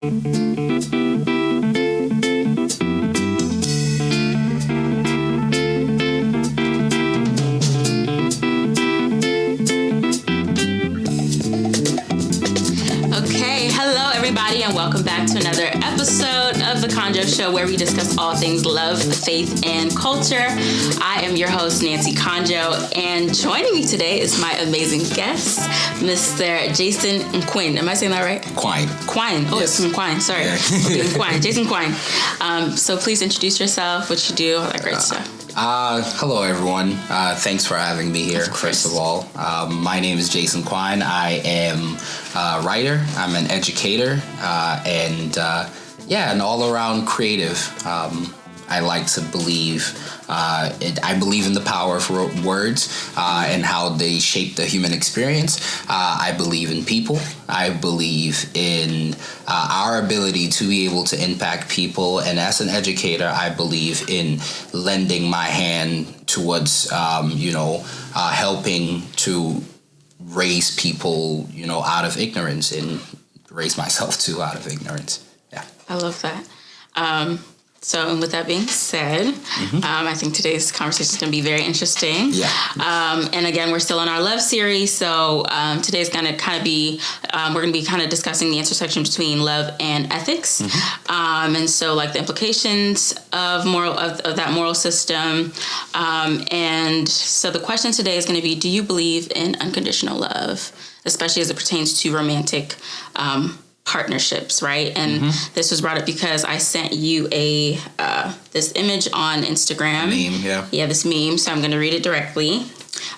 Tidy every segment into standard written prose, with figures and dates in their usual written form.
And welcome back to another episode of the Konjo Show, where we discuss all things love, faith, and culture. I am your host, Nancy Konjo, and joining me today is my amazing guest, Mr. Jason Nkwain. Am I saying that right? Nkwain. Oh, yes. It's Nkwain. Sorry. Yeah. Nkwain. Jason Nkwain. So please introduce yourself, what you do, all that great stuff. Hello, everyone. Thanks for having me here, first of all. My name is Jason Nkwain. I am a writer. I'm an educator and an all-around creative. I like to believe I believe in the power of words and how they shape the human experience. I believe in people. I believe in our ability to be able to impact people. And as an educator, I believe in lending my hand towards, helping to raise people, out of ignorance and raise myself too out of ignorance. Yeah. I love that. So with that being said, I think today's conversation is going to be very interesting. Yeah. And again, we're still in our love series. So today's going to kind of be, we're going to be kind of discussing the intersection between love and ethics. And so like the implications of that moral system. And so the question today is going to be, do you believe in unconditional love, especially as it pertains to romantic partnerships, right? And this was brought up because I sent you this image on Instagram. Meme, yeah. Yeah, this meme. So I'm going to read it directly.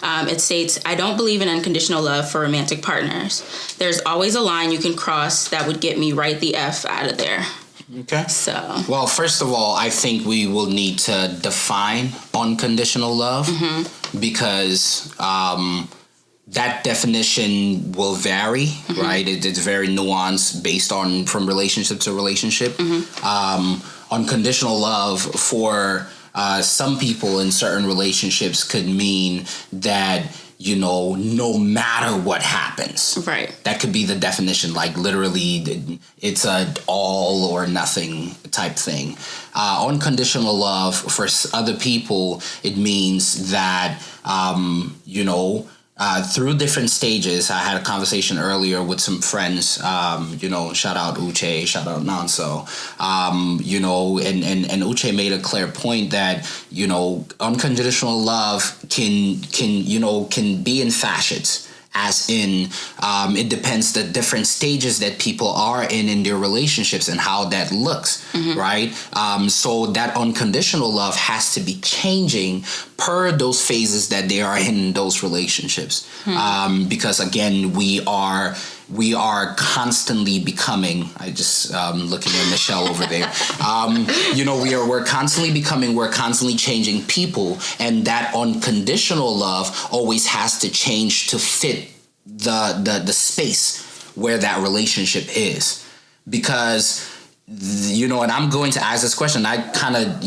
It states, "I don't believe in unconditional love for romantic partners. There's always a line you can cross that would get me right the F out of there." Okay. So. Well, first of all, I think we will need to define unconditional love because that definition will vary, right? It's very nuanced based on from relationship to relationship. Unconditional love for some people in certain relationships could mean that, no matter what happens. Right. That could be the definition, like literally it's a all or nothing type thing. Unconditional love for other people, it means that, through different stages. I had a conversation earlier with some friends, shout out Uche, shout out Nanso, and Uche made a clear point that, unconditional love can be in facets. As in, it depends the different stages that people are in their relationships and how that looks, right? So that unconditional love has to be changing per those phases that they are in those relationships. Because again, we are constantly becoming. I just looking at Michelle over there. We're constantly becoming. We're constantly changing people, and that unconditional love always has to change to fit the space where that relationship is. Because and I'm going to ask this question. I kind of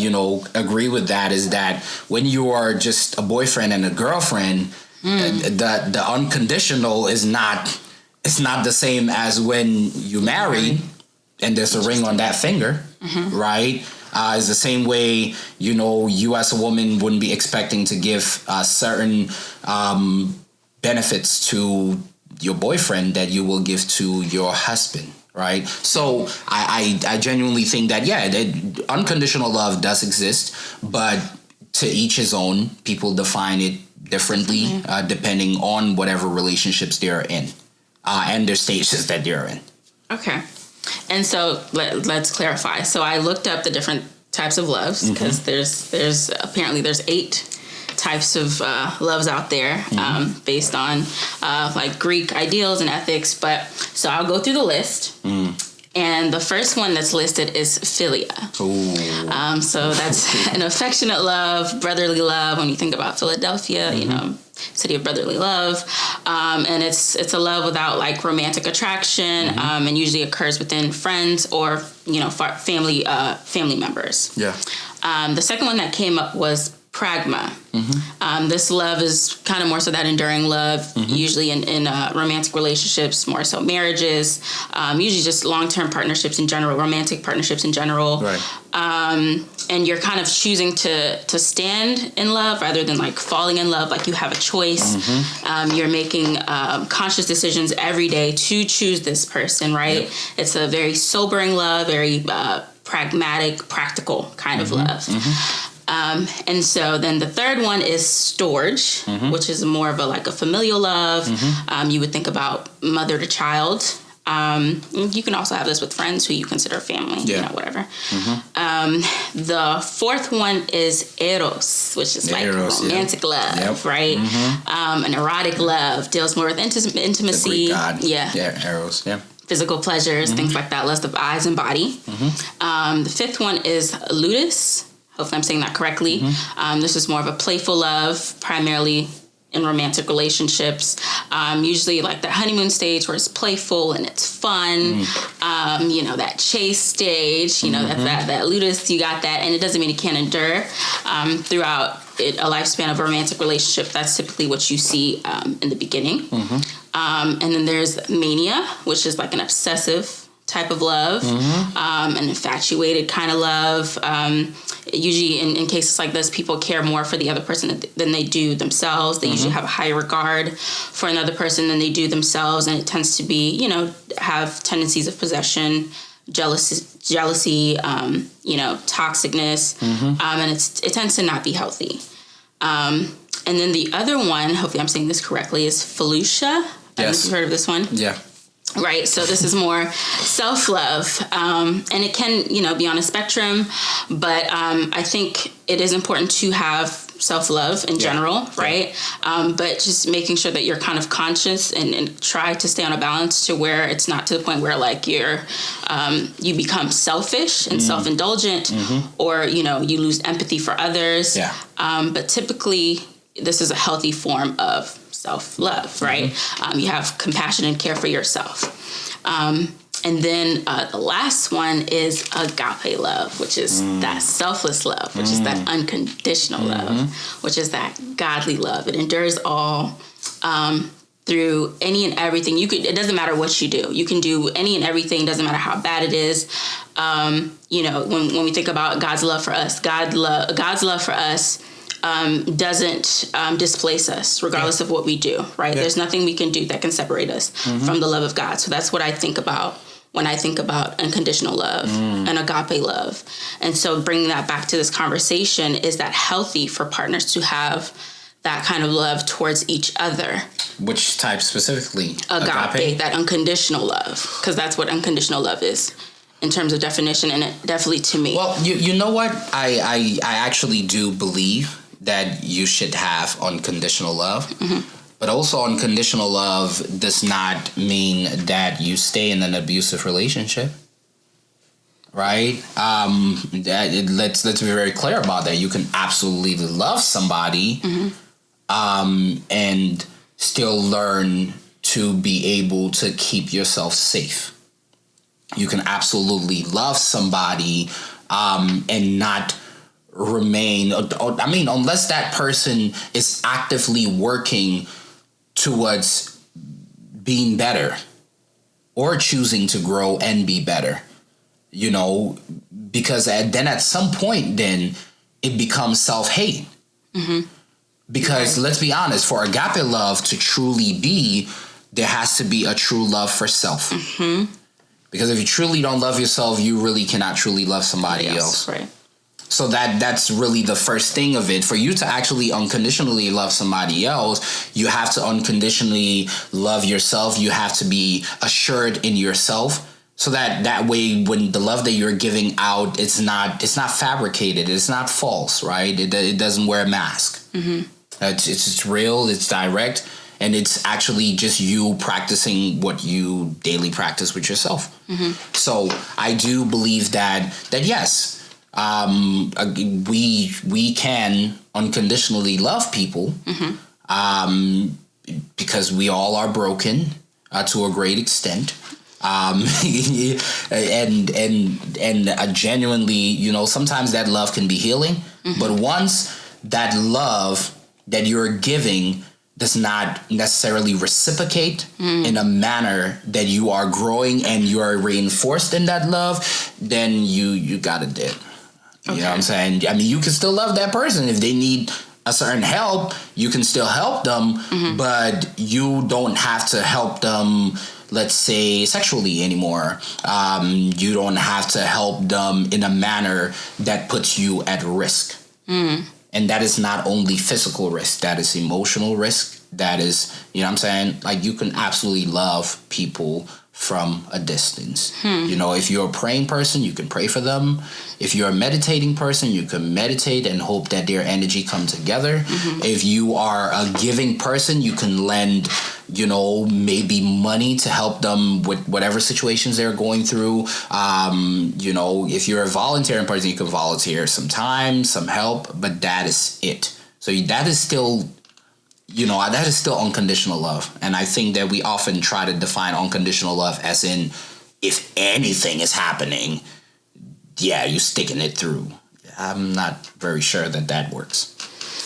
agree with that. Is that when you are just a boyfriend and a girlfriend, the unconditional is not. It's not the same as when you marry and there's a ring on that finger, right? It's the same way, you as a woman wouldn't be expecting to give certain benefits to your boyfriend that you will give to your husband, right? So I genuinely think that, that unconditional love does exist, but to each his own. People define it differently depending on whatever relationships they're in. And their stages that they're in. Okay. And so let's clarify. So I looked up the different types of loves because there's apparently 8 types of loves out there based on like Greek ideals and ethics. But so I'll go through the list. And the first one that's listed is philia. So that's an affectionate love, brotherly love. When you think about Philadelphia, city of brotherly love. And it's a love without like romantic attraction, and usually occurs within friends or, family members. Yeah. The second one that came up was pragma. This love is kind of more so that enduring love, usually in romantic relationships, more so marriages, usually just long-term partnerships in general, romantic partnerships in general. Right. And you're kind of choosing to stand in love rather than like falling in love. Like you have a choice. You're making conscious decisions every day to choose this person, right? Yep. It's a very sobering love, very pragmatic, practical kind of love. And so then the third one is storge, which is more of a familial love. You would think about mother to child. You can also have this with friends who you consider family, whatever. The fourth one is eros, which is like eros, romantic love, right? An erotic love deals more with intimacy. The Greek god. Yeah, eros, physical pleasures, things like that, lust of eyes and body. The fifth one is ludus. Hopefully I'm saying that correctly. This is more of a playful love, primarily in romantic relationships. Usually like the honeymoon stage where it's playful and it's fun. That chase stage, that ludus, you got that. And it doesn't mean it can't endure throughout a lifespan of a romantic relationship. That's typically what you see in the beginning. And then there's mania, which is like an obsessive type of love, an infatuated kind of love. Usually in cases like this, people care more for the other person than they do themselves. They usually have a higher regard for another person than they do themselves. And it tends to be, have tendencies of possession, jealousy, toxicness. And it tends to not be healthy. And then the other one, hopefully I'm saying this correctly, is Felucia. I don't know if you've heard of this one. Yeah. Right. So this is more self-love. And it can, be on a spectrum. But I think it is important to have self-love in general. Right. But just making sure that you're kind of conscious and try to stay on a balance to where it's not to the point where like you become selfish and self-indulgent or, you lose empathy for others. Yeah. But typically this is a healthy form of self-love, right? You have compassion and care for yourself. And then the last one is agape love, which is that selfless love, which is that unconditional love, which is that godly love. It endures all through any and everything. It doesn't matter what you do. You can do any and everything. Doesn't matter how bad it is. When we think about God's love for us, God's love for us doesn't displace us regardless of what we do, right? There's nothing we can do that can separate us from the love of God. So that's what I think about when I think about unconditional love and agape love. And so bringing that back to this conversation, is that healthy for partners to have that kind of love towards each other? Which type specifically? Agape, that unconditional love, because that's what unconditional love is in terms of definition, and it definitely to me. Well, you know what? I actually do believe that you should have unconditional love. But also unconditional love does not mean that you stay in an abusive relationship. Right? Let's be very clear about that. You can absolutely love somebody and still learn to be able to keep yourself safe. You can absolutely love somebody and not remain, unless that person is actively working towards being better or choosing to grow and be better, because then at some point then it becomes self-hate. Because let's be honest, for agape love to truly be, there has to be a true love for self. Because if you truly don't love yourself, you really cannot truly love somebody else. Right. So that's really the first thing of it. For you to actually unconditionally love somebody else, you have to unconditionally love yourself. You have to be assured in yourself, so that way when the love that you're giving out, it's not fabricated, it's not false, right? It doesn't wear a mask. It's real, it's direct, and it's actually just you practicing what you daily practice with yourself. So I do believe that yes. We can unconditionally love people because we all are broken to a great extent, and genuinely, sometimes that love can be healing. But once that love that you're giving does not necessarily reciprocate in a manner that you are growing and you are reinforced in that love, then you gotta dip. You know what I'm saying? I mean, you can still love that person. If they need a certain help, you can still help them, but you don't have to help them, let's say, sexually anymore. You don't have to help them in a manner that puts you at risk. And that is not only physical risk, that is emotional risk. That is, you know what I'm saying? Like, you can absolutely love people from a distance. You know, if you're a praying person, you can pray for them. If you're a meditating person, you can meditate and hope that their energy come together. If you are a giving person, you can lend, you know, maybe money to help them with whatever situations they're going through. You know, if you're a volunteering person, you can volunteer some time, some help, but that is it. So that is still, you know, that is still unconditional love. And I think that we often try to define unconditional love as in, if anything is happening, yeah, you're sticking it through. I'm not very sure that works.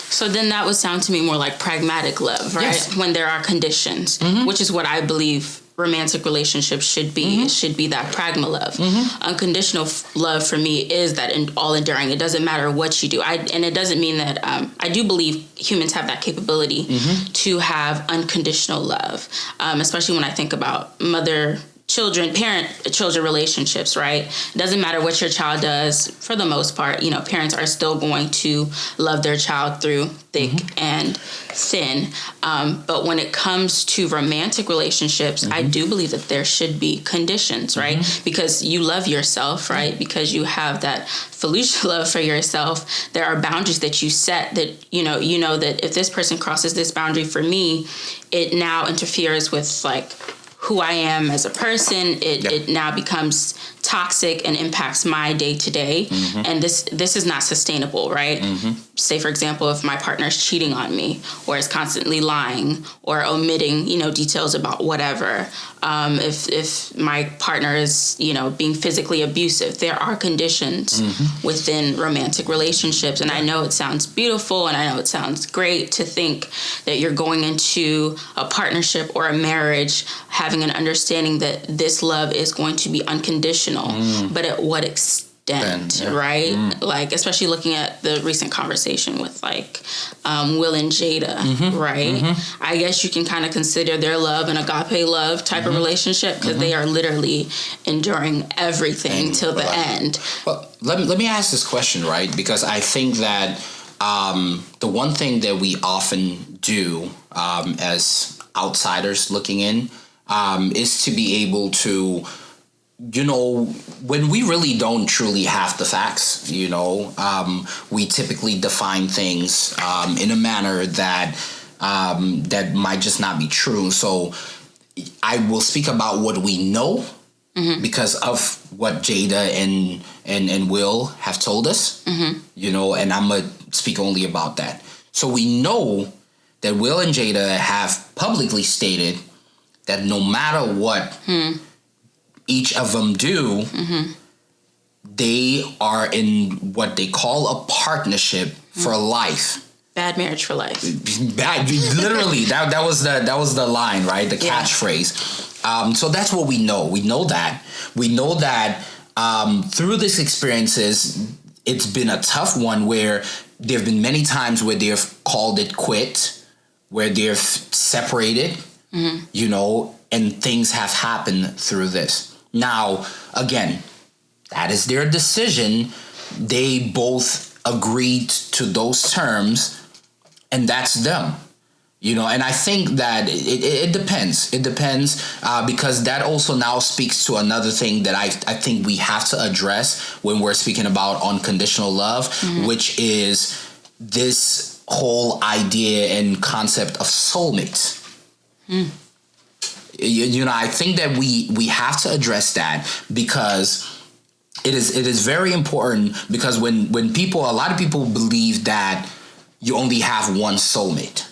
So then that would sound to me more like pragmatic love, right? Yes. When there are conditions, which is what I believe romantic relationships should be. It should be that pragma love. Unconditional love for me is that all enduring. It doesn't matter what you do. And it doesn't mean that I do believe humans have that capability to have unconditional love, especially when I think about parent-children relationships, right? It doesn't matter what your child does. For the most part, you know, parents are still going to love their child through thick and thin. But when it comes to romantic relationships, I do believe that there should be conditions, right? Because you love yourself, right? Because you have that Felicia love for yourself. There are boundaries that you set that, you know that if this person crosses this boundary for me, it now interferes with, like, who I am as a person. It now becomes toxic and impacts my day to day. And this is not sustainable, right? Say, for example, if my partner is cheating on me or is constantly lying or omitting, you know, details about whatever. If my partner is, you know, being physically abusive, there are conditions within romantic relationships. And I know it sounds beautiful and I know it sounds great to think that you're going into a partnership or a marriage having an understanding that this love is going to be unconditional. But at what extent, right? Like, especially looking at the recent conversation with, like, Will and Jada, right? I guess you can kind of consider their love an agape love type of relationship because they are literally enduring everything till the end. Well, let me ask this question, right? Because I think that the one thing that we often do as outsiders looking in is to be able to, you know, when we really don't truly have the facts, you know, we typically define things in a manner that that might just not be true. So I will speak about what we know because of what Jada and Will have told us, you know, and I'm going to speak only about that. So we know that Will and Jada have publicly stated that no matter what each of them do, they are in what they call a partnership for life. Bad marriage for life. Bad, literally. That was the line, right? The catchphrase. So that's what we know. We know that through these experiences, it's been a tough one where there have been many times where they've called it quit, where they've separated, you know, and things have happened through this. Now, again, that is their decision. They both agreed to those terms, and that's them. You know, and I think that it depends. It depends because that also now speaks to another thing that I think we have to address when we're speaking about unconditional love, which is this whole idea and concept of soulmates. You know, I think that we have to address that because it is very important, because when a lot of people believe that you only have one soulmate,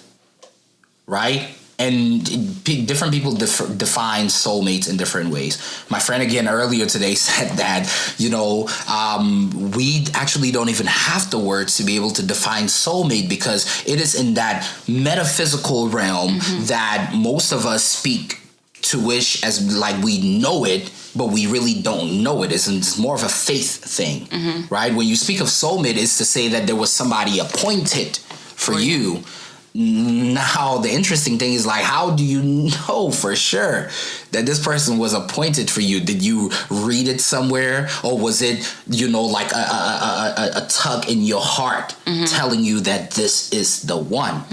right? And different people define soulmates in different ways. My friend again earlier today said that, we actually don't even have the words to be able to define soulmate, because it is in that metaphysical realm that most of us speak to wish as like we know it, but we really don't know it. It's more of a faith thing, right? When you speak of soulmate, it's to say that there was somebody appointed for you. Now, the interesting thing is, like, how do you know for sure that this person was appointed for you? Did you read it somewhere? Or was it, like a tug in your heart telling you that this is the one?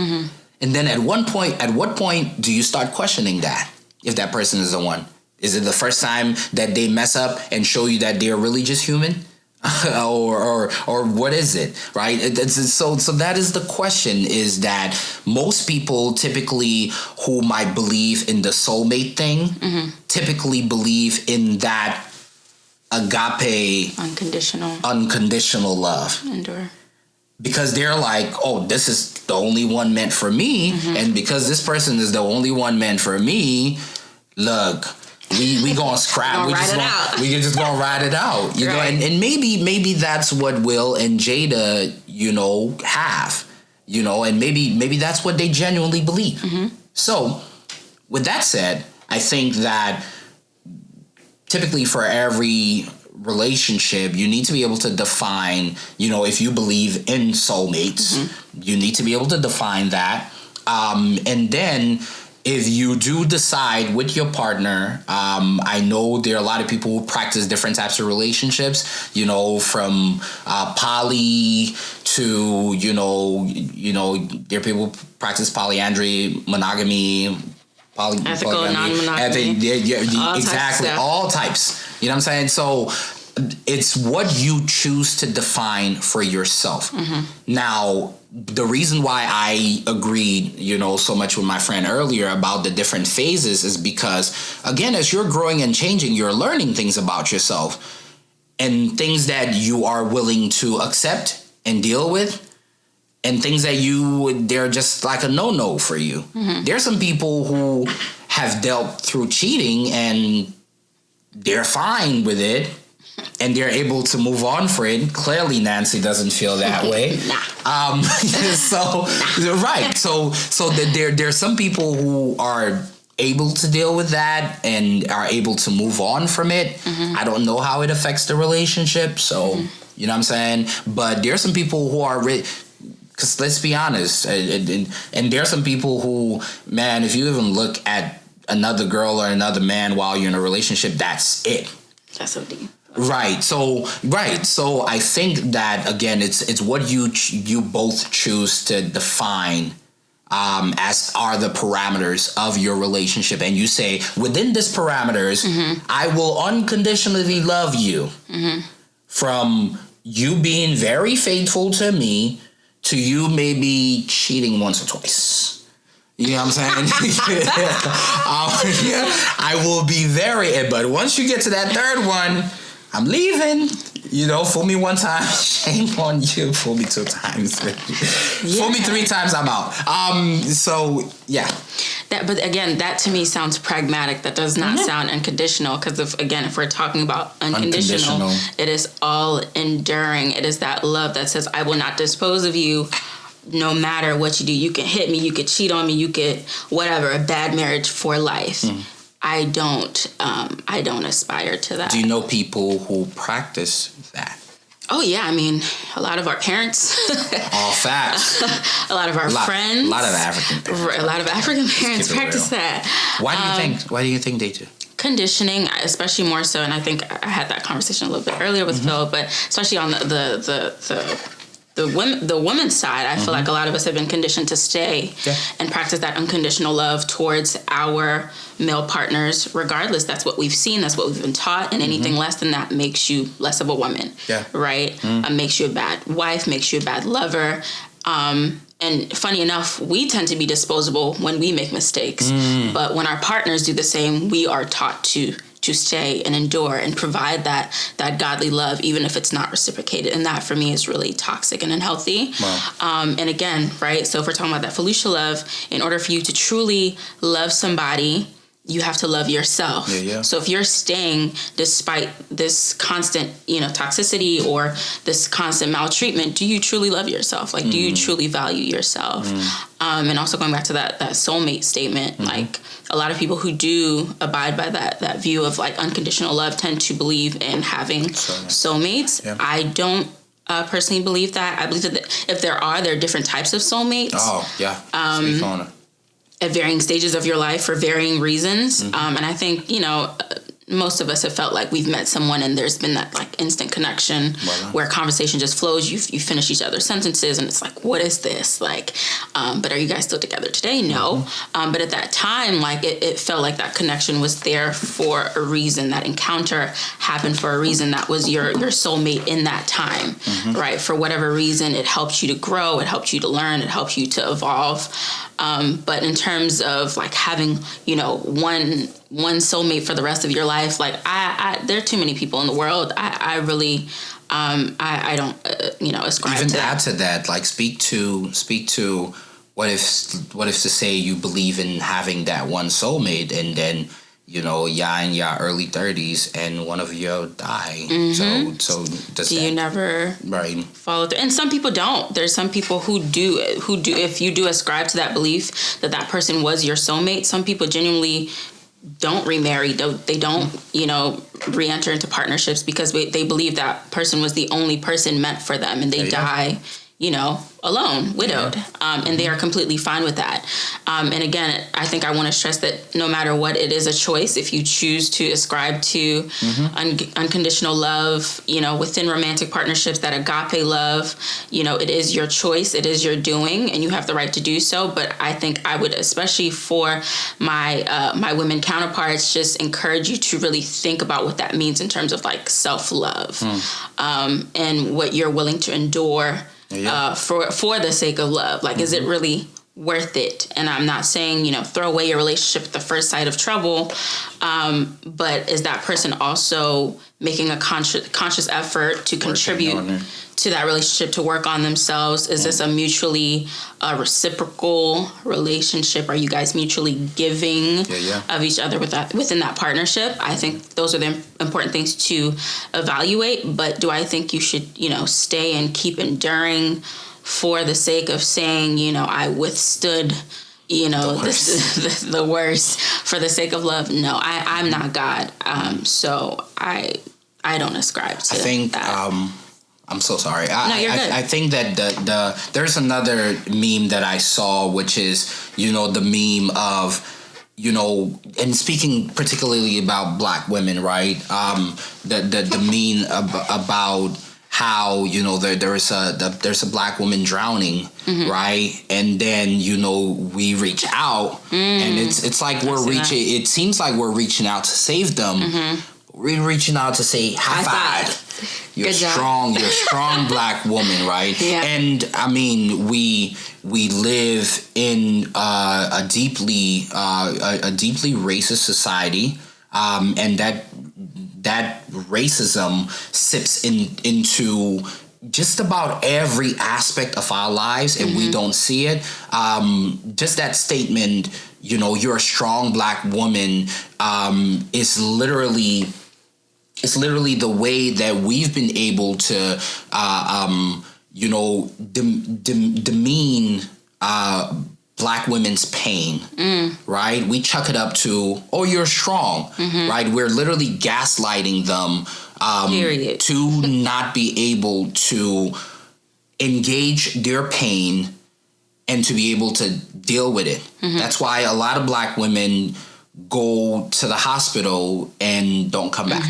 And then at what point do you start questioning that, if that person is the one? Is it the first time that they mess up and show you that they're really just human? or what is it, right? So that is the question, is that most people typically who might believe in the soulmate thing typically believe in that agape, unconditional love. Endure. Because they're like, oh, this is the only one meant for me, and because this person is the only one meant for me, look, we gonna scrap. We just gonna ride it out. You know, and maybe that's what Will and Jada, have. And maybe that's what they genuinely believe. So, with that said, I think that typically for every relationship, you need to be able to define, if you believe in soulmates, you need to be able to define that. And then if you do decide with your partner, I know there are a lot of people who practice different types of relationships, from poly to, there are people who practice polyandry, monogamy, ethical, non-monogamy. Exactly. All types. You know what I'm saying? So it's what you choose to define for yourself. Now, the reason why I agreed, so much with my friend earlier about the different phases is because, again, as you're growing and changing, you're learning things about yourself and things that you are willing to accept and deal with, and things that they're just like a no-no for you. There's some people who have dealt through cheating and they're fine with it, and they're able to move on for it. Clearly, Nancy doesn't feel that way. So there's some people who are able to deal with that and are able to move on from it. I don't know how it affects the relationship. So, you know what I'm saying? But there's some people who are... Because let's be honest, and there are some people who, man, if you even look at another girl or another man while you're in a relationship, that's it. That's so deep. Right. So I think that, again, it's what you both choose to define as are the parameters of your relationship. And you say, within this parameters, I will unconditionally love you. From you being very faithful to me to you maybe cheating once or twice. You know what I'm saying? I will be but once you get to that third one, I'm leaving. Fool me one time, shame on you. Fool me 2 times. Fool me 3 times, I'm out. So yeah. But again, that to me sounds pragmatic. That does not sound unconditional. Because if we're talking about unconditional, it is all enduring. It is that love that says, I will not dispose of you no matter what you do. You can hit me, you could cheat on me, you could whatever, a bad marriage for life. I don't aspire to that. Do you know people who practice that? Oh, yeah. I mean, a lot of our parents. All facts. A lot of our friends. A lot of African parents practice that. Why do you think they do? Conditioning, especially more so, and I think I had that conversation a little bit earlier with Phil, but especially on the woman's side, I feel like a lot of us have been conditioned to stay and practice that unconditional love towards our male partners, regardless. That's what we've seen. That's what we've been taught. And anything less than that makes you less of a woman. Yeah. Right? Makes you a bad wife, makes you a bad lover. And funny enough, we tend to be disposable when we make mistakes. But when our partners do the same, we are taught to to stay and endure and provide that godly love, even if it's not reciprocated. And that for me is really toxic and unhealthy. Wow. And again, right, so if we're talking about that Felicia love, in order for you to truly love somebody, you have to love yourself. So if you're staying despite this constant, toxicity or this constant maltreatment, do you truly love yourself? Like, do you truly value yourself? And also going back to that soulmate statement, like a lot of people who do abide by that view of like unconditional love tend to believe in having soulmates. Yeah. I don't personally believe that. I believe that if there are different types of soulmates. Oh, yeah. Speak on it. At varying stages of your life for varying reasons. And I think, most of us have felt like we've met someone and there's been that like instant connection where conversation just flows. You finish each other's sentences and it's like, what is this? Like, but are you guys still together today? No. But at that time, like it felt like that connection was there for a reason. That encounter happened for a reason. That was your soulmate in that time, right? For whatever reason, it helped you to grow. It helped you to learn. It helped you to evolve. But in terms of like having, one soulmate for the rest of your life, like there are too many people in the world. I really, I don't, ascribe even to that. Add to that, like speak to what if to say you believe in having that one soulmate and then, in your early 30s and one of you die. So does you never follow through? And some people don't. There's some people who do. If you do ascribe to that belief that person was your soulmate, some people genuinely don't remarry. They don't, re-enter into partnerships because they believe that person was the only person meant for them, and they die, alone, widowed, and they are completely fine with that. And again, I think I want to stress that no matter what, it is a choice. If you choose to ascribe to unconditional love, within romantic partnerships, that agape love, it is your choice, it is your doing, and you have the right to do so. But I think I would, especially for my women counterparts, just encourage you to really think about what that means in terms of like self-love, and what you're willing to endure for the sake of love. Like, is it really worth it? And I'm not saying, throw away your relationship at the first sight of trouble. But is that person also making a conscious effort to contribute to that relationship, to work on themselves? Is this a mutually reciprocal relationship? Are you guys mutually giving of each other within that partnership? I think those are the important things to evaluate. But do I think you should, stay and keep enduring for the sake of saying, I withstood, the worst for the sake of love? No, I'm not God. So I don't ascribe to that. I'm so sorry. No, you're good. I think that there's another meme that I saw, which is, the meme of, and speaking particularly about Black women, right? The meme about how, there's a Black woman drowning, right? And then, we reach out and it's like it seems like we're reaching out to save them. We're reaching out to say high five. You're strong. You're a strong Black woman, right? Yeah. And I mean, we live in a deeply racist society, and that racism sips into just about every aspect of our lives, and we don't see it. Just that statement, you're a strong Black woman, is literally the way that we've been able to, demean Black women's pain, right? We chuck it up to, oh, you're strong, right? We're literally gaslighting them to not be able to engage their pain and to be able to deal with it. That's why a lot of Black women go to the hospital and don't come back.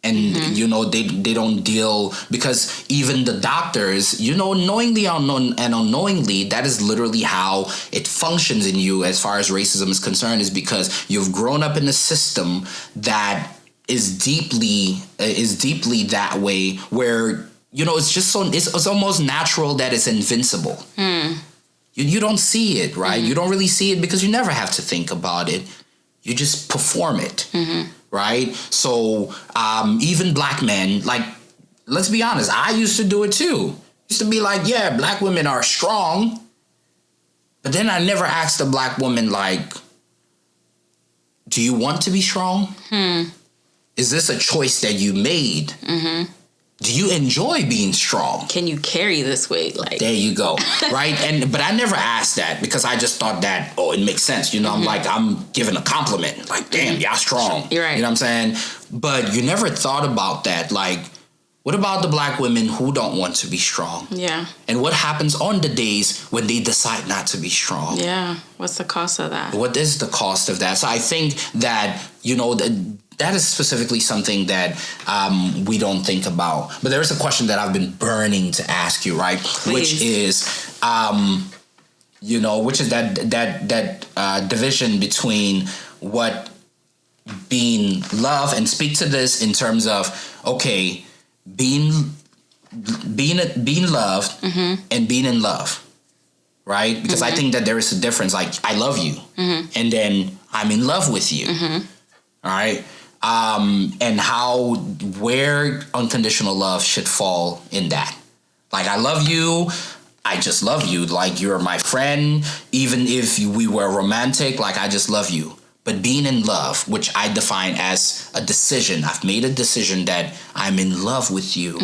And, they don't deal, because even the doctors, knowingly and unknowingly, that is literally how it functions in you as far as racism is concerned, is because you've grown up in a system that is deeply that way, where, it's just it's almost natural that it's invincible. You don't see it, right? You don't really see it because you never have to think about it. You just perform it, right? So even black men, like, let's be honest, I used to do it too. Used to be like, yeah, black women are strong. But then I never asked a black woman, like, do you want to be strong? Is this a choice that you made? Do you enjoy being strong? Can you carry this weight? Like, there you go, right? But I never asked that because I just thought that, oh, it makes sense. You know, I'm giving a compliment. Like, damn, y'all strong. You're right. You know what I'm saying? But you never thought about that. Like, what about the black women who don't want to be strong? Yeah. And what happens on the days when they decide not to be strong? Yeah. What's the cost of that? What is the cost of that? So I think that, you know, that is specifically something that we don't think about. But there is a question that I've been burning to ask you, right? Please. Which is, you know, which is that division between what being love, and speak to this in terms of, okay, being loved and being in love, right? Because I think that there is a difference. Like, I love you, and then I'm in love with you, all right? And where unconditional love should fall in that. Like, I love you, I just love you. Like, you're my friend, even if we were romantic, like, I just love you. But being in love, which I define as a decision, I've made a decision that I'm in love with you.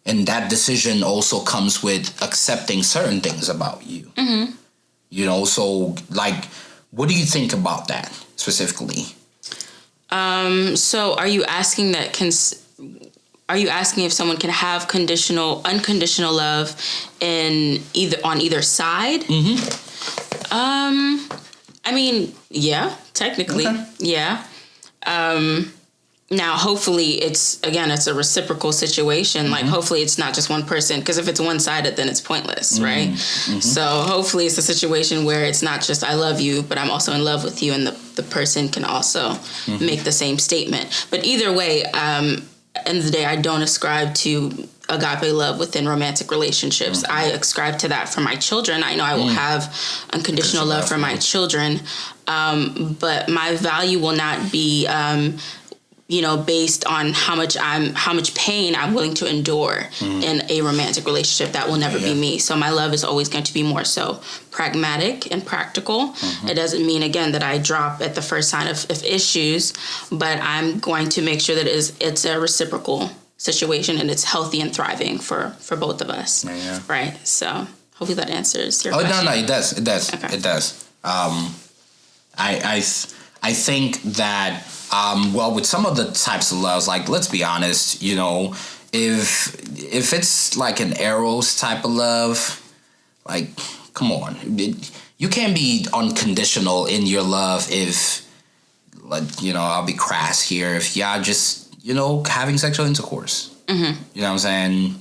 And that decision also comes with accepting certain things about you. You know, so, like, what do you think about that specifically? So are you asking if someone can have unconditional love on either side? I mean, yeah, technically, yeah. Now, hopefully, it's a reciprocal situation. Like, hopefully, it's not just one person. Because if it's one-sided, then it's pointless, right? So hopefully, it's a situation where it's not just I love you, but I'm also in love with you, and the person can also make the same statement. But either way, end of the day, I don't ascribe to agape love within romantic relationships. I ascribe to that for my children. I know I will have unconditional love for my children, but my value will not be based on how much pain I'm willing to endure in a romantic relationship. That will never be me. So my love is always going to be more so pragmatic and practical. It doesn't mean, again, that I drop at the first sign of issues, but I'm going to make sure that it's a reciprocal situation and it's healthy and thriving for both of us. Right? So hopefully that answers your question. No, it does. Okay. It does. I think that with some of the types of loves, like, let's be honest, you know, if it's like an Eros type of love, like, come on, you can't be unconditional in your love if, like, you know, I'll be crass here, if y'all just, you know, having sexual intercourse. You know what I'm saying?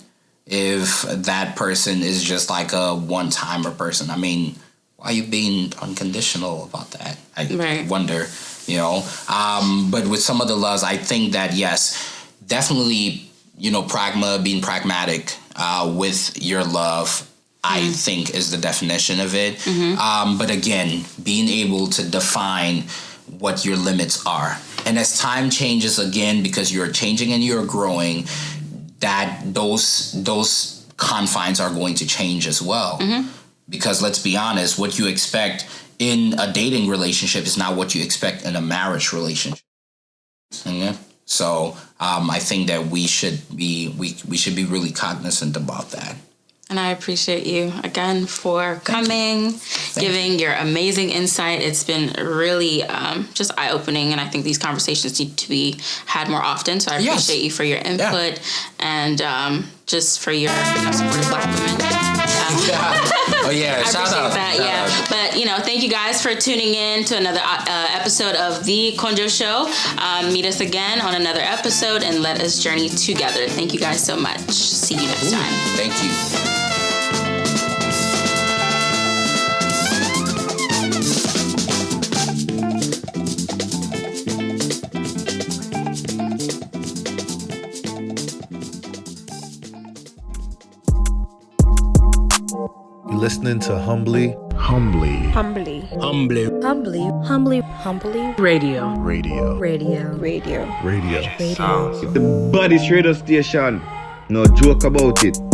If that person is just like a one-timer person, I mean, why are you being unconditional about that? I wonder. You know, but with some of the loves, I think that, yes, definitely, you know, being pragmatic with your love, I think is the definition of it. But again, being able to define what your limits are. And as time changes, again, because you're changing and you're growing, that those confines are going to change as well. Because let's be honest, what you expect in a dating relationship is not what you expect in a marriage relationship. So I think that we should be really cognizant about that. And I appreciate you again for coming, giving your amazing insight. It's been really just eye-opening, and I think these conversations need to be had more often. So I appreciate you for your input and just for your support of Black women. Shout out. That, But, you know, thank you guys for tuning in to another episode of The Konjo Show. Meet us again on another episode and let us journey together. Thank you guys so much. See you next time. Thank you. Listening to Humbly. Humbly Radio. Radio. The baddest radio station. No joke about it.